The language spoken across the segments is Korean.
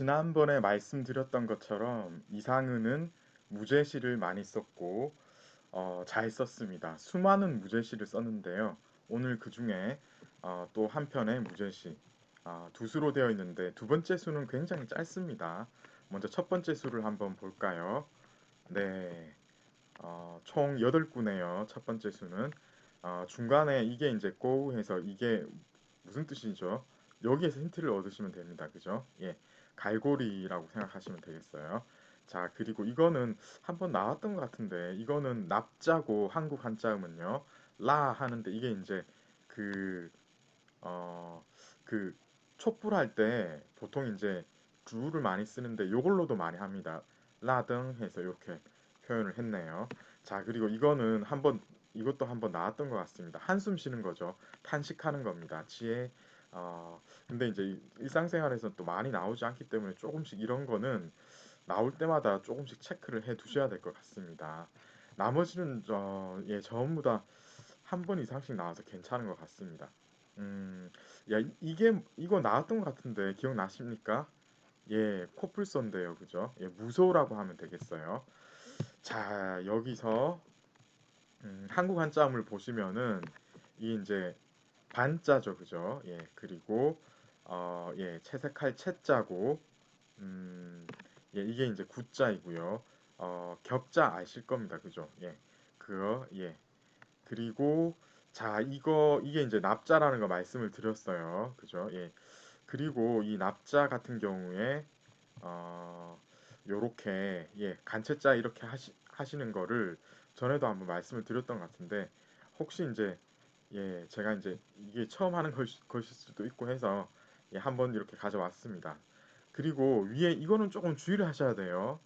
지난번에 말씀드렸던 것처럼 이상은은 무제시를 많이 썼고 잘 썼습니다. 수많은 무제시를 썼는데요. 오늘 그 중에 또 한 편의 무제시 두 수로 되어 있는데 두 번째 수는 굉장히 짧습니다. 먼저 첫 번째 수를 한번 볼까요? 네, 총 8구네요. 첫 번째 수는 중간에 이게 이제 꼬우해서 이게 무슨 뜻이죠? 여기에서 힌트를 얻으시면 됩니다. 그죠? 예. 갈고리라고 생각하시면 되겠어요. 자, 그리고 이거는 한번 나왔던 것 같은데, 이거는 납자고 한국 한자음은요, 라 하는데 이게 이제 그, 어, 그 촛불 할 때 보통 이제 주를 많이 쓰는데 요걸로도 많이 합니다. 라등 해서 이렇게 표현을 했네요. 자, 그리고 이거는 이것도 한번 나왔던 것 같습니다. 한숨 쉬는 거죠. 탄식하는 겁니다. 근데 이제 일상생활에서 또 많이 나오지 않기 때문에 조금씩 이런 거는 나올 때마다 조금씩 체크를 해 두셔야 될 것 같습니다. 나머지는 예, 전부 다 한 번 이상씩 나와서 괜찮은 것 같습니다. 야, 이거 나왔던 것 같은데 기억나십니까? 예, 코뿔소인데요, 그죠? 예, 무소라고 하면 되겠어요. 자, 여기서 한국 한자음을 보시면은 이 이제 반자죠, 그죠? 예, 그리고 예, 채색할 채자고 예, 이게 이제 구자이고요. 격자 아실 겁니다, 그죠? 예, 예. 그리고 자, 이게 이제 납자라는 거 말씀을 드렸어요, 그죠? 예. 그리고 이 납자 같은 경우에 어, 요렇게 예, 간체자 이렇게 하시는 거를 전에도 한번 말씀을 드렸던 것 같은데 혹시 이제 예, 제가 이제 이게 처음 하는 것일 수도 있고 해서 예, 한번 이렇게 가져왔습니다. 그리고 위에 이거는 조금 주의를 하셔야 돼요.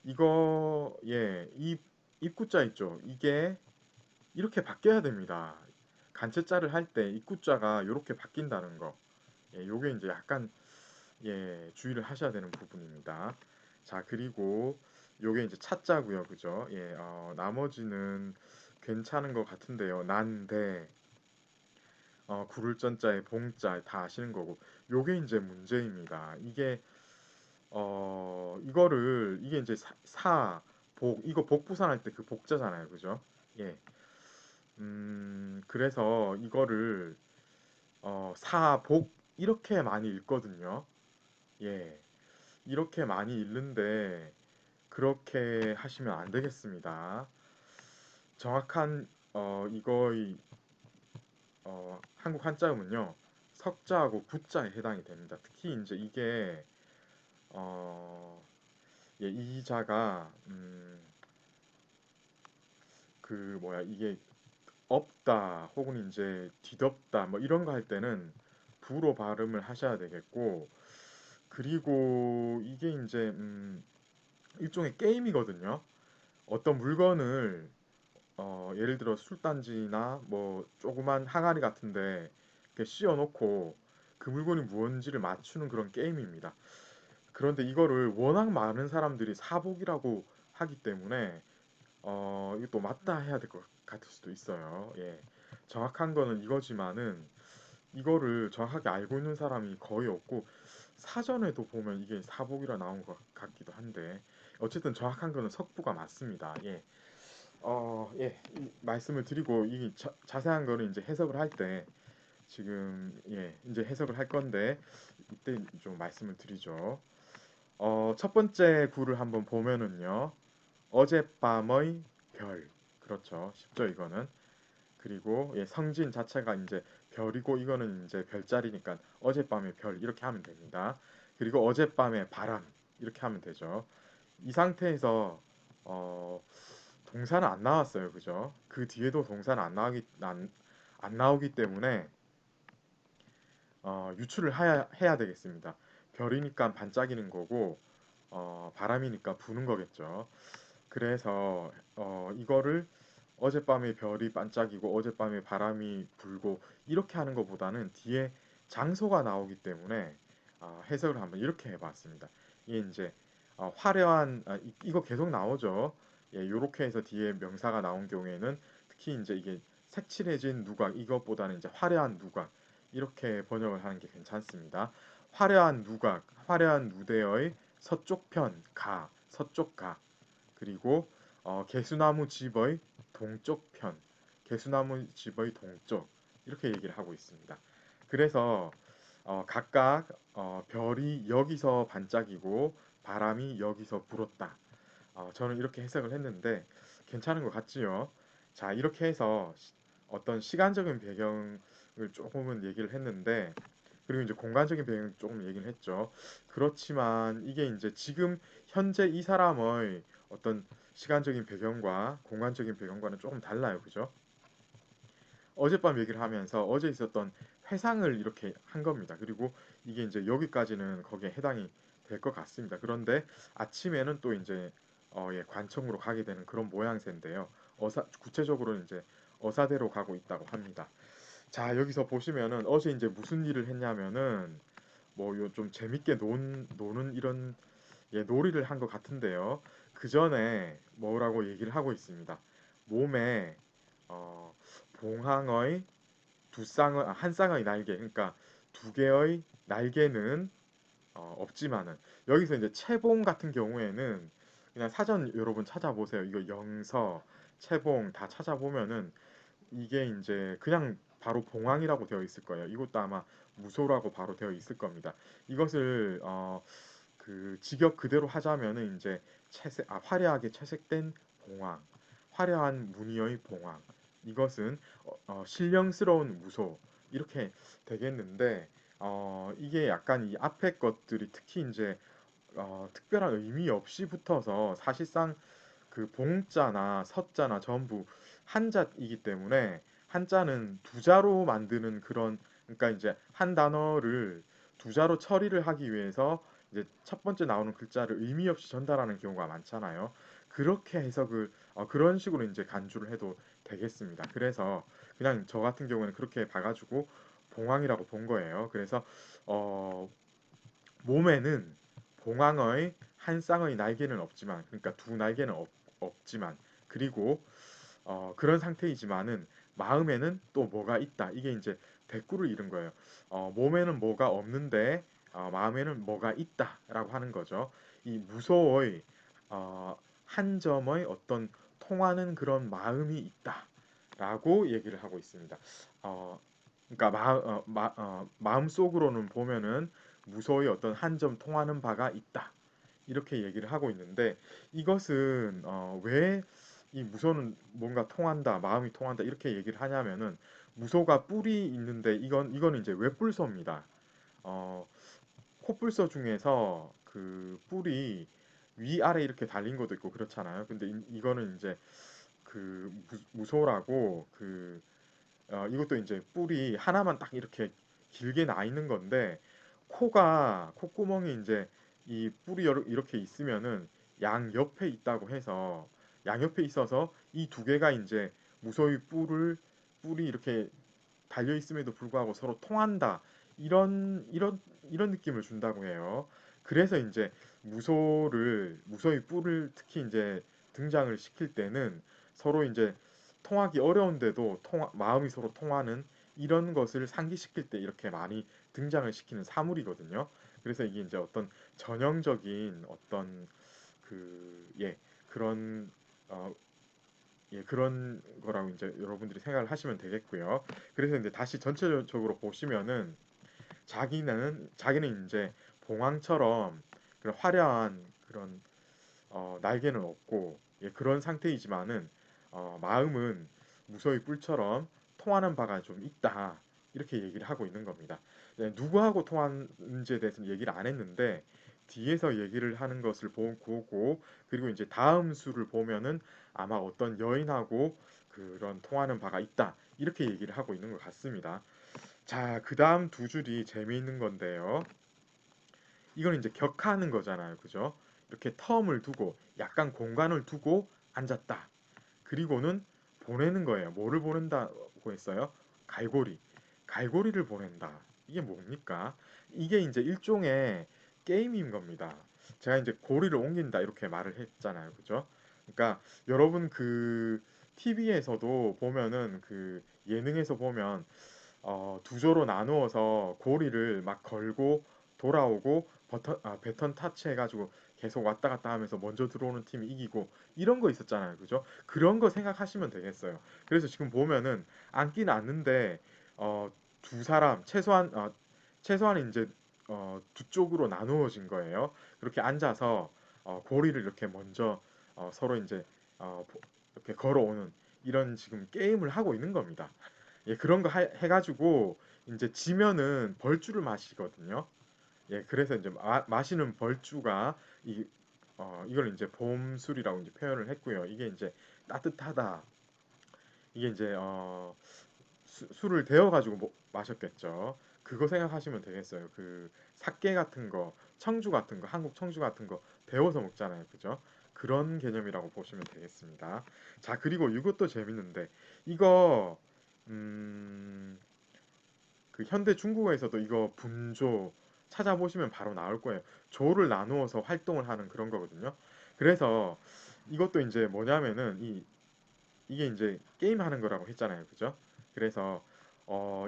이거 예, 이 입구자 있죠. 이게 이렇게 바뀌어야 됩니다. 간체자를 할 때 입구자가 이렇게 바뀐다는 거. 예, 요게 이제 약간 예, 주의를 하셔야 되는 부분입니다. 자, 그리고 요게 이제 차자고요. 그죠? 예, 나머지는 괜찮은 것 같은데요. 난데, 구를 전자에 봉자 다 아시는 거고. 요게 이제 문제입니다. 이게 이제 이거 복부산할 때 그 복자잖아요. 그죠? 예. 그래서 이거를, 이렇게 많이 읽거든요. 예. 이렇게 많이 읽는데, 그렇게 하시면 안 되겠습니다. 정확한 이거의 한국 한자음은요 석자하고 구자에 해당이 됩니다. 특히 이제 이게 어, 예, 이 자가 그 뭐야 이게 없다 혹은 이제 뒤덮다 뭐 이런 거 할 때는 부로 발음을 하셔야 되겠고 그리고 이게 이제 일종의 게임이거든요. 어떤 물건을 예를 들어 술단지나 뭐 조그만 항아리 같은데 이렇게 씌워놓고 그 물건이 무언지를 맞추는 그런 게임입니다. 그런데 이거를 워낙 많은 사람들이 사복이라고 하기 때문에 이것도 맞다 해야 될 것 같을 수도 있어요. 예. 정확한 거는 이거지만은 이거를 정확하게 알고 있는 사람이 거의 없고 사전에도 보면 이게 사복이라 나온 것 같기도 한데 어쨌든 정확한 거는 석부가 맞습니다. 예. 예, 말씀을 드리고 이 자세한 거는 이제 해석을 할 때 지금 예, 이제 해석을 할 건데 이때 좀 말씀을 드리죠. 첫 번째 구를 한번 보면은요. 어젯밤의 별. 그렇죠. 쉽죠, 이거는. 그리고 예, 성진 자체가 이제 별이고 이거는 이제 별자리니까 어젯밤의 별 이렇게 하면 됩니다. 그리고 어젯밤의 바람 이렇게 하면 되죠. 이 상태에서 어, 동사는 안 나왔어요. 그죠? 그 뒤에도 동사는 안 나오기 때문에 유추를 해야 되겠습니다. 별이니까 반짝이는 거고 바람이니까 부는 거겠죠. 그래서 이거를 어젯밤에 별이 반짝이고 어젯밤에 바람이 불고 이렇게 하는 것보다는 뒤에 장소가 나오기 때문에 해석을 한번 이렇게 해봤습니다. 이게 이제 화려한 이거 계속 나오죠. 예, 요렇게 해서 뒤에 명사가 나온 경우에는 특히 이제 이게 색칠해진 누각 이것보다는 이제 화려한 누각 이렇게 번역을 하는 게 괜찮습니다. 화려한 누각, 화려한 무대의 서쪽 편, 가, 서쪽 가. 그리고 개수나무 집의 동쪽 편, 개수나무 집의 동쪽. 이렇게 얘기를 하고 있습니다. 그래서 각각 별이 여기서 반짝이고 바람이 여기서 불었다. 저는 이렇게 해석을 했는데 괜찮은 것 같지요? 자, 이렇게 해서 어떤 시간적인 배경을 조금은 얘기를 했는데 그리고 이제 공간적인 배경 조금 얘기를 했죠. 그렇지만 이게 이제 지금 현재 이 사람의 어떤 시간적인 배경과 공간적인 배경과는 조금 달라요. 그죠? 어젯밤 얘기를 하면서 어제 있었던 회상을 이렇게 한 겁니다. 그리고 이게 이제 여기까지는 거기에 해당이 될 것 같습니다. 그런데 아침에는 또 이제 예, 관청으로 가게 되는 그런 모양새인데요. 구체적으로는 이제 어사대로 가고 있다고 합니다. 자, 여기서 보시면은 어제 이제 무슨 일을 했냐면은 뭐 요 좀 재밌게 노는 이런 예, 놀이를 한 것 같은데요. 그 전에 뭐라고 얘기를 하고 있습니다. 몸에 어, 봉황의 한 쌍의 날개, 그러니까 두 개의 날개는 없지만은 여기서 이제 채봉 같은 경우에는 그냥 사전 여러분 찾아보세요. 이거 영서, 채봉 다 찾아보면은 이게 이제 그냥 바로 봉황이라고 되어 있을 거예요. 이것도 아마 무소라고 바로 되어 있을 겁니다. 이것을 그 직역 그대로 하자면은 이제 화려하게 채색된 봉황, 화려한 무늬의 봉황. 이것은 신령스러운 무소 이렇게 되겠는데 이게 약간 이 앞에 것들이 특히 이제 특별한 의미 없이 붙어서 사실상 그 봉자나 서자나 전부 한자이기 때문에 한자는 두자로 만드는 그런 그러니까 이제 한 단어를 두자로 처리를 하기 위해서 이제 첫 번째 나오는 글자를 의미 없이 전달하는 경우가 많잖아요. 그렇게 해석을 그런 식으로 이제 간주를 해도 되겠습니다. 그래서 그냥 저 같은 경우는 그렇게 봐가지고 봉황이라고 본 거예요. 그래서 어, 몸에는 봉황의 한 쌍의 날개는 없지만 그러니까 두 날개는 없지만 그리고 그런 상태이지만은 마음에는 또 뭐가 있다. 이게 이제 대꾸를 이룬 거예요. 몸에는 뭐가 없는데 마음에는 뭐가 있다라고 하는 거죠. 이 무소의 한 점의 어떤 통하는 그런 마음이 있다라고 얘기를 하고 있습니다. 어, 그러니까 마음 속으로는 보면은 무소의 어떤 한 점 통하는 바가 있다. 이렇게 얘기를 하고 있는데 이것은 왜 이 무소는 뭔가 통한다, 마음이 통한다 이렇게 얘기를 하냐면은 무소가 뿔이 있는데 이거는 이제 외뿔소입니다. 어, 코뿔소 중에서 그 뿔이 위아래 이렇게 달린 것도 있고 그렇잖아요. 근데 이거는 이제 그 무소라고 이것도 이제 뿔이 하나만 딱 이렇게 길게 나 있는 건데 콧구멍이 이제 이 뿔이 이렇게 있으면은 양 옆에 있다고 해서 양 옆에 있어서 이 두 개가 이제 무소의 뿔이 이렇게 달려 있음에도 불구하고 서로 통한다 이런 느낌을 준다고 해요. 그래서 이제 무소의 뿔을 특히 이제 등장을 시킬 때는 서로 이제 통하기 어려운데도 마음이 서로 통하는 이런 것을 상기시킬 때 이렇게 많이 등장을 시키는 사물이거든요. 그래서 이게 이제 어떤 전형적인 어떤 예, 그런 어, 예, 그런 거라고 이제 여러분들이 생각을 하시면 되겠고요. 그래서 이제 다시 전체적으로 보시면은 자기는 이제 봉황처럼 그런 화려한 그런 날개는 없고 예, 그런 상태이지만은 마음은 무소의 뿔처럼 통하는 바가 좀 있다. 이렇게 얘기를 하고 있는 겁니다. 네, 누구하고 통하는지에 대해서는 얘기를 안 했는데 뒤에서 얘기를 하는 것을 보고 그리고 이제 다음 수를 보면은 아마 어떤 여인하고 그런 통하는 바가 있다. 이렇게 얘기를 하고 있는 것 같습니다. 자, 그 다음 두 줄이 재미있는 건데요. 이건 이제 격하는 거잖아요. 그죠? 이렇게 텀을 두고 약간 공간을 두고 앉았다. 그리고는 보내는 거예요. 뭐를 보낸다고 했어요? 갈고리. 갈고리를 보낸다. 이게 뭡니까? 이게 이제 일종의 게임인 겁니다. 제가 이제 고리를 옮긴다 이렇게 말을 했잖아요. 그죠? 그러니까 여러분 그 TV에서도 보면은 그 예능에서 보면 두 조로 나누어서 고리를 막 걸고 돌아오고 배턴 타치해가지고 계속 왔다 갔다 하면서 먼저 들어오는 팀이 이기고 이런 거 있었잖아요. 그죠? 그런 거 생각하시면 되겠어요. 그래서 지금 보면은 앉기는 앉는데 두 사람 최소한 이제 두 쪽으로 나누어진 거예요. 그렇게 앉아서 고리를 이렇게 먼저 서로 이제 이렇게 걸어오는 이런 지금 게임을 하고 있는 겁니다. 예, 그런 거 해가지고 이제 지면은 벌주를 마시거든요. 예, 그래서 이제 마시는 벌주가 이걸 이제 봄술이라고 이제 표현을 했고요. 이게 이제 따뜻하다. 이게 이제 술을 데워가지고 마셨겠죠. 그거 생각하시면 되겠어요. 그 사케 같은 거, 청주 같은 거, 한국 청주 같은 거 데워서 먹잖아요. 그죠? 그런 개념이라고 보시면 되겠습니다. 자, 그리고 이것도 재밌는데 이거 음, 그 현대 중국어에서도 이거 분조 찾아보시면 바로 나올 거예요. 조를 나누어서 활동을 하는 그런 거거든요. 그래서 이것도 이제 뭐냐면은 이게 이제 게임 하는 거라고 했잖아요. 그죠? 그래서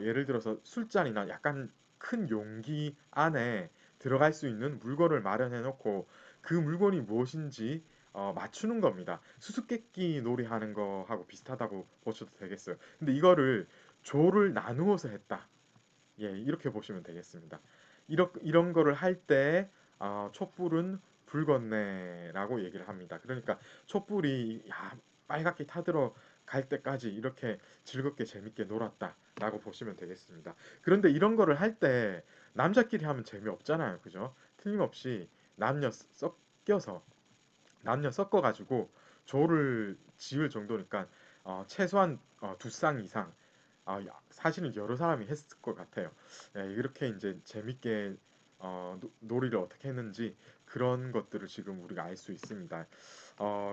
예를 들어서 술잔이나 약간 큰 용기 안에 들어갈 수 있는 물건을 마련해 놓고 그 물건이 무엇인지 맞추는 겁니다. 수수께끼 놀이 하는 거하고 비슷하다고 보셔도 되겠어요. 근데 이거를 조를 나누어서 했다. 예, 이렇게 보시면 되겠습니다. 이런 거를 할 때 촛불은 붉었네라고 얘기를 합니다. 그러니까 촛불이 빨갛게 타들어 갈 때까지 이렇게 즐겁게 재밌게 놀았다라고 보시면 되겠습니다. 그런데 이런 거를 할 때 남자끼리 하면 재미없잖아요. 그죠? 틀림없이 남녀 섞여서 남녀 섞어가지고 조를 지을 정도니까 최소한 두 쌍 이상 사실은 여러 사람이 했을 것 같아요. 예, 이렇게 이제 재밌게 놀이를 어떻게 했는지 그런 것들을 지금 우리가 알 수 있습니다.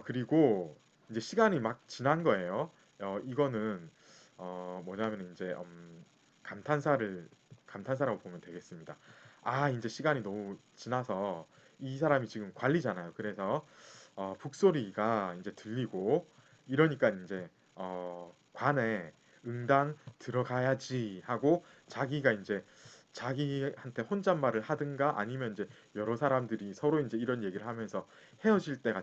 그리고 이제 시간이 막 지난 거예요. 이거는 뭐냐면 이제 감탄사라고 보면 되겠습니다. 이제 시간이 너무 지나서 이 사람이 지금 관리잖아요. 그래서 북소리가 이제 들리고 이러니까 이제 관에 응당 들어가야지 하고 자기가 이제 자기한테 혼잣말을 하든가 아니면 이제 여러 사람들이 서로 이제 이런 얘기를 하면서 헤어질 때가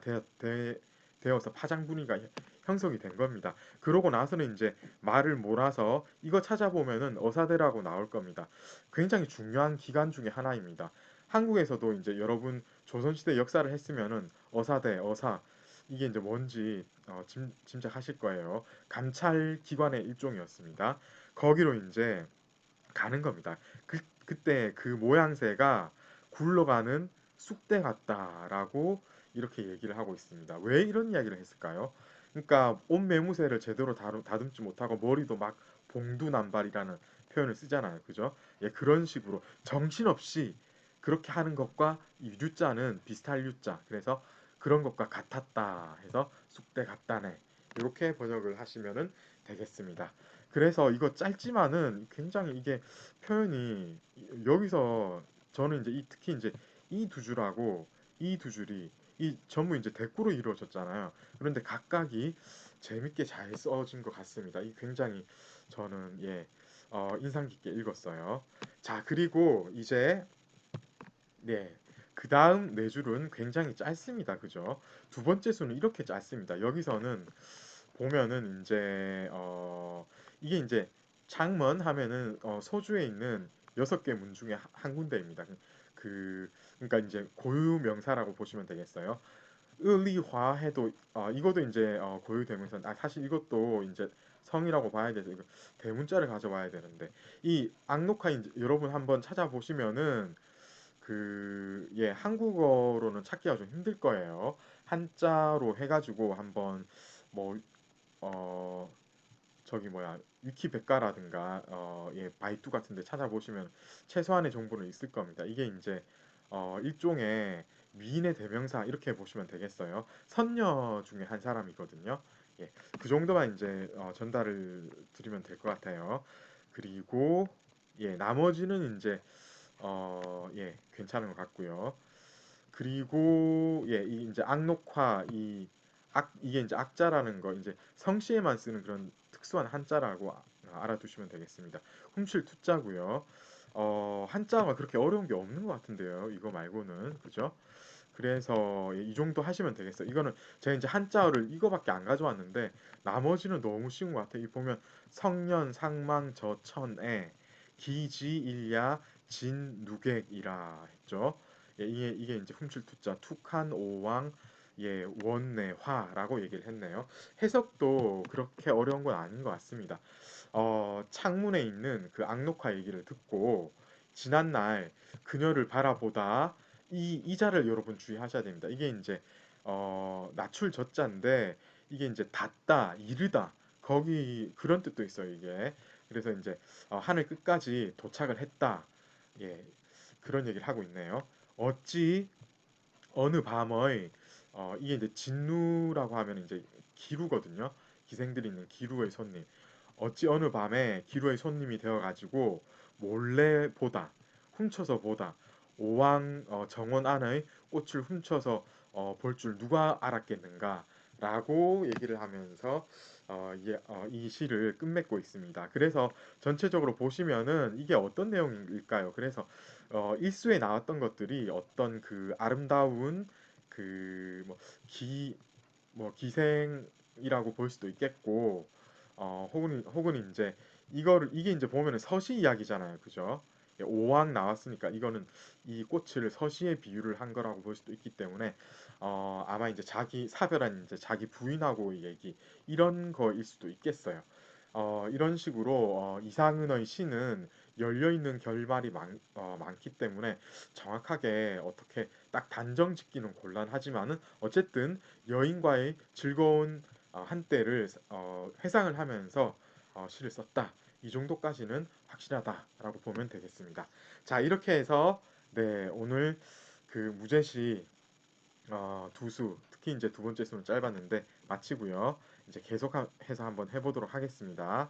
되어서 파장 분위기가 형성이 된 겁니다. 그러고 나서는 이제 말을 몰아서 이거 찾아보면은 어사대라고 나올 겁니다. 굉장히 중요한 기간 중에 하나입니다. 한국에서도 이제 여러분 조선시대 역사를 했으면은 어사대, 어사 이게 이제 뭔지 짐작하실 거예요. 감찰 기관의 일종이었습니다. 거기로 이제 가는 겁니다. 그때 그 모양새가 굴러가는 쑥대 같다라고 이렇게 얘기를 하고 있습니다. 왜 이런 이야기를 했을까요? 그러니까 옷 매무새를 제대로 다듬지 못하고 머리도 막 봉두남발이라는 표현을 쓰잖아요. 그죠? 예, 그런 식으로 정신없이 그렇게 하는 것과 이 유자는 비슷할 유자. 그래서 그런 것과 같았다 해서 쑥대 같다네. 이렇게 번역을 하시면은 되겠습니다. 그래서 이거 짧지만은 굉장히 이게 표현이 여기서 저는 이제 특히 이제 이 두 줄하고 이 두 줄이 이 전부 이제 대꾸로 이루어졌잖아요. 그런데 각각이 재밌게 잘 써진 것 같습니다. 이 굉장히 저는 인상 깊게 읽었어요. 자, 그리고 이제 네. 그 다음 네 줄은 굉장히 짧습니다. 그죠? 두 번째 수는 이렇게 짧습니다. 여기서는 보면은 이제 이게 이제 장먼 하면은 소주에 있는 6개 문 중에 한 군데입니다. 그러니까 이제 고유 명사라고 보시면 되겠어요. 의리화 해도 이것도 이제 고유 대명사. 사실 이것도 이제 성이라고 봐야 돼서 이거 대문자를 가져와야 되는데 이 악록화 이제 여러분 한번 찾아보시면은 한국어로는 찾기가 좀 힘들 거예요. 한자로 해가지고 한번 뭐 어 저기 뭐야 위키백과라든가 바이두 같은데 찾아보시면 최소한의 정보는 있을 겁니다. 이게 이제 일종의 미인의 대명사 이렇게 보시면 되겠어요. 선녀 중에 한 사람이거든요. 예, 그 정도만 이제 전달을 드리면 될 것 같아요. 그리고 나머지는 이제 괜찮은 것 같고요. 그리고 이 이제 악록화 이게 이제 악자라는 거 이제 성씨에만 쓰는 그런 특수한 한자라고 알아두시면 되겠습니다. 훔칠 투자고요. 한자가 그렇게 어려운 게 없는 것 같은데요. 이거 말고는. 그죠? 그래서 이 정도 하시면 되겠어요. 이거는 제가 이제 한자어를 이거밖에 안 가져왔는데 나머지는 너무 쉬운 것 같아요. 이 보면 성년, 상망, 저천에 기지일야, 진누객이라 했죠. 예, 이게 이제 훔칠투자, 툭한, 오왕, 예, 원내화라고 얘기를 했네요. 해석도 그렇게 어려운 건 아닌 것 같습니다. 창문에 있는 그 악록화 얘기를 듣고 지난날 그녀를 바라보다 이 자를 여러분 주의하셔야 됩니다. 이게 이제 낮출 젖자인데 이게 이제 닿다, 이르다 거기 그런 뜻도 있어요. 이게 그래서 이제 하늘 끝까지 도착을 했다. 예, 그런 얘기를 하고 있네요. 어찌 어느 밤의 이게 이제 진루라고 하면 이제 기루거든요. 기생들이 있는 기루의 손님. 어찌 어느 밤에 기루의 손님이 되어가지고 몰래 보다, 훔쳐서 보다, 오왕 정원 안의 꽃을 훔쳐서 볼 줄 누가 알았겠는가? 라고 얘기를 하면서 이 시를 끝맺고 있습니다. 그래서 전체적으로 보시면은 이게 어떤 내용일까요? 그래서 일수에 나왔던 것들이 어떤 그 아름다운 그뭐 기, 뭐 기생이라고 볼 수도 있겠고, 혹은 이제 이게 이제 보면은 서시 이야기잖아요, 그죠? 예, 오왕 나왔으니까 이거는 이 꽃을 서시에 비유를 한 거라고 볼 수도 있기 때문에 아마 이제 자기 사별한 이제 자기 부인하고의 얘기 이런 거일 수도 있겠어요. 이런 식으로 이상은의 시는 열려 있는 결말이 많기 때문에 정확하게 어떻게 딱 단정 짓기는 곤란하지만은 어쨌든 여인과의 즐거운 한때를 회상을 하면서 시를 썼다. 이 정도까지는 확실하다라고 보면 되겠습니다. 자, 이렇게 해서 네, 오늘 그 무제시 두수, 특히 이제 두 번째 수는 짧았는데 마치고요. 이제 계속해서 한번 해보도록 하겠습니다.